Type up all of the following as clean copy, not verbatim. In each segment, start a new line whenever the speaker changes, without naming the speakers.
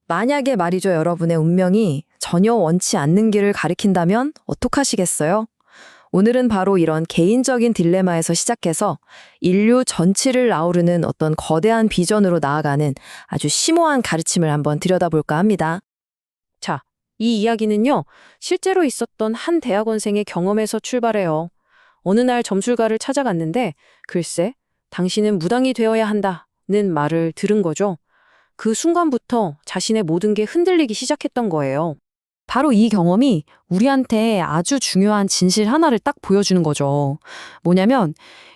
만약에 말이죠, 여러분의 운명이 전혀 원치 않는 길을 가리킨다면 어떡하시겠어요? 오늘은 바로 이런 개인적인 딜레마에서 시작해서 인류 전체를 아우르는 어떤 거대한 비전으로 나아가는 아주 심오한 가르침을 한번 들여다볼까 합니다. 자, 이 이야기는요, 실제로 있었던 한 대학원생의 경험에서 출발해요. 어느 날 점술가를 찾아갔는데, 글쎄, 당신은 무당이 되어야 한다는 말을 들은 거죠. 그 순간부터 자신의 모든 게 흔들리기 시작했던 거예요. 바로 이 경험이 우리한테 아주 중요한 진실 하나를 딱 보여주는 거죠. 뭐냐면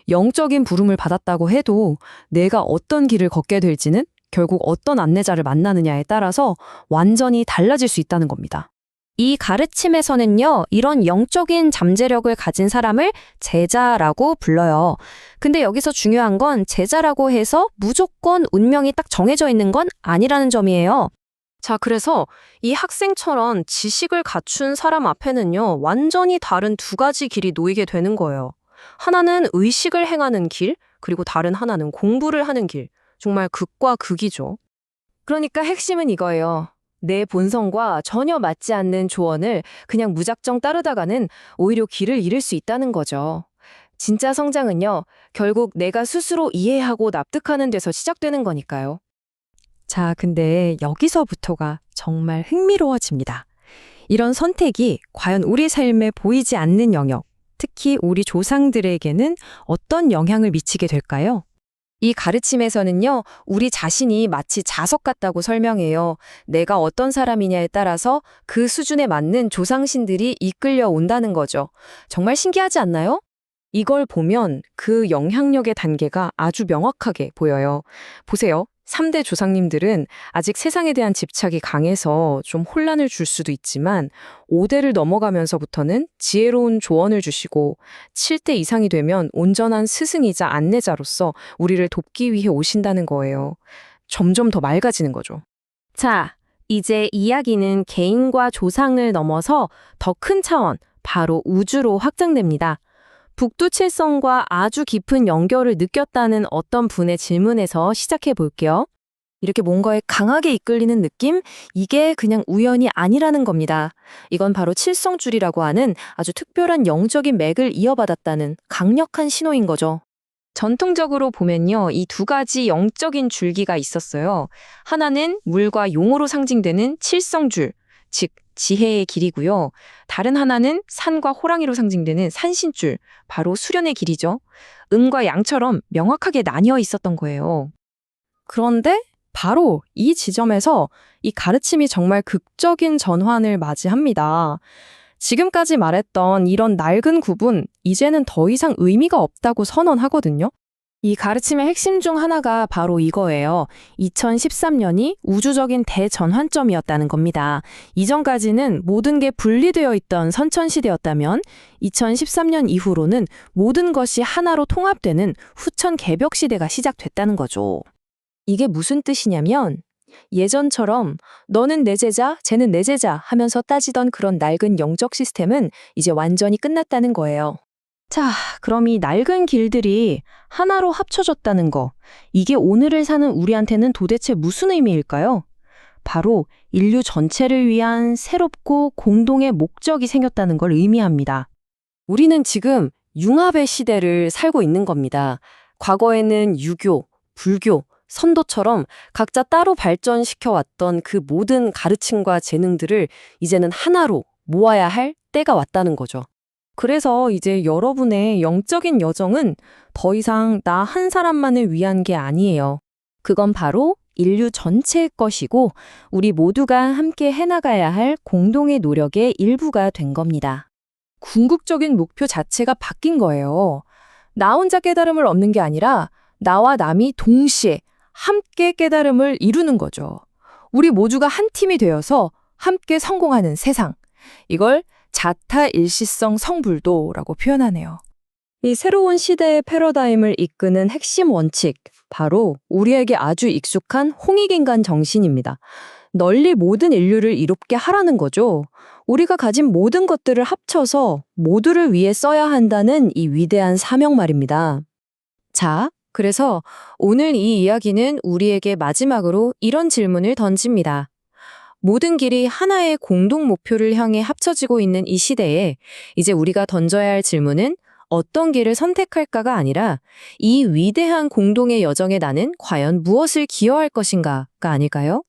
영적인 부름을 받았다고 해도 내가 어떤 길을 걷게 될지는 결국 어떤 안내자를 만나느냐에 따라서 완전히 달라질 수 있다는 겁니다. 이 가르침에서는요, 이런 영적인 잠재력을 가진 사람을 제자라고 불러요. 근데 여기서 중요한 건 제자라고 해서 무조건 운명이 딱 정해져 있는 건 아니라는 점이에요. 자, 그래서 이 학생처럼 지식을 갖춘 사람 앞에는요, 완전히 다른 두 가지 길이 놓이게 되는 거예요. 하나는 의식을 행하는 길, 그리고 다른 하나는 공부를 하는 길. 정말 극과 극이죠. 그러니까 핵심은 이거예요. 내 본성과 전혀 맞지 않는 조언을 그냥 무작정 따르다가는 오히려 길을 잃을 수 있다는 거죠. 진짜 성장은요, 결국 내가 스스로 이해하고 납득하는 데서 시작되는 거니까요. 자, 근데 여기서부터가 정말 흥미로워집니다. 이런 선택이 과연 우리 삶에 보이지 않는 영역, 특히 우리 조상들에게는 어떤 영향을 미치게 될까요? 이 가르침에서는요, 우리 자신이 마치 자석 같다고 설명해요. 내가 어떤 사람이냐에 따라서 그 수준에 맞는 조상신들이 이끌려 온다는 거죠. 정말 신기하지 않나요? 이걸 보면 그 영향력의 단계가 아주 명확하게 보여요. 보세요. 3대 조상님들은 아직 세상에 대한 집착이 강해서 좀 혼란을 줄 수도 있지만 5대를 넘어가면서부터는 지혜로운 조언을 주시고 7대 이상이 되면 온전한 스승이자 안내자로서 우리를 돕기 위해 오신다는 거예요. 점점 더 맑아지는 거죠. 자, 이제 이야기는 개인과 조상을 넘어서 더 큰 차원, 바로 우주로 확장됩니다. 북두칠성과 아주 깊은 연결을 느꼈다는 어떤 분의 질문에서 시작해 볼게요. 이렇게 뭔가에 강하게 이끌리는 느낌? 이게 그냥 우연이 아니라는 겁니다. 이건 바로 칠성줄이라고 하는 아주 특별한 영적인 맥을 이어받았다는 강력한 신호인 거죠. 전통적으로 보면요, 이 두 가지 영적인 줄기가 있었어요. 하나는 물과 용으로 상징되는 칠성줄, 즉 지혜의 길이고요. 다른 하나는 산과 호랑이로 상징되는 산신줄, 바로 수련의 길이죠. 음과 양처럼 명확하게 나뉘어 있었던 거예요. 그런데 바로 이 지점에서 이 가르침이 정말 극적인 전환을 맞이합니다. 지금까지 말했던 이런 낡은 구분, 이제는 더 이상 의미가 없다고 선언하거든요. 이 가르침의 핵심 중 하나가 바로 이거예요. 2013년이 우주적인 대전환점이었다는 겁니다. 이전까지는 모든 게 분리되어 있던 선천시대였다면 2013년 이후로는 모든 것이 하나로 통합되는 후천 개벽 시대가 시작됐다는 거죠. 이게 무슨 뜻이냐면 예전처럼 너는 내 제자, 쟤는 내 제자 하면서 따지던 그런 낡은 영적 시스템은 이제 완전히 끝났다는 거예요. 자, 그럼 이 낡은 길들이 하나로 합쳐졌다는 거, 이게 오늘을 사는 우리한테는 도대체 무슨 의미일까요? 바로 인류 전체를 위한 새롭고 공동의 목적이 생겼다는 걸 의미합니다. 우리는 지금 융합의 시대를 살고 있는 겁니다. 과거에는 유교, 불교, 선도처럼 각자 따로 발전시켜왔던 그 모든 가르침과 재능들을 이제는 하나로 모아야 할 때가 왔다는 거죠. 그래서 이제 여러분의 영적인 여정은 더 이상 나 한 사람만을 위한 게 아니에요. 그건 바로 인류 전체의 것이고 우리 모두가 함께 해나가야 할 공동의 노력의 일부가 된 겁니다. 궁극적인 목표 자체가 바뀐 거예요. 나 혼자 깨달음을 얻는 게 아니라 나와 남이 동시에 함께 깨달음을 이루는 거죠. 우리 모두가 한 팀이 되어서 함께 성공하는 세상. 이걸 자타일시성 성불도라고 표현하네요. 이 새로운 시대의 패러다임을 이끄는 핵심 원칙, 바로 우리에게 아주 익숙한 홍익인간 정신입니다. 널리 모든 인류를 이롭게 하라는 거죠. 우리가 가진 모든 것들을 합쳐서 모두를 위해 써야 한다는 이 위대한 사명 말입니다. 자, 그래서 오늘 이 이야기는 우리에게 마지막으로 이런 질문을 던집니다. 모든 길이 하나의 공동 목표를 향해 합쳐지고 있는 이 시대에 이제 우리가 던져야 할 질문은 어떤 길을 선택할까가 아니라 이 위대한 공동의 여정에 나는 과연 무엇을 기여할 것인가가 아닐까요?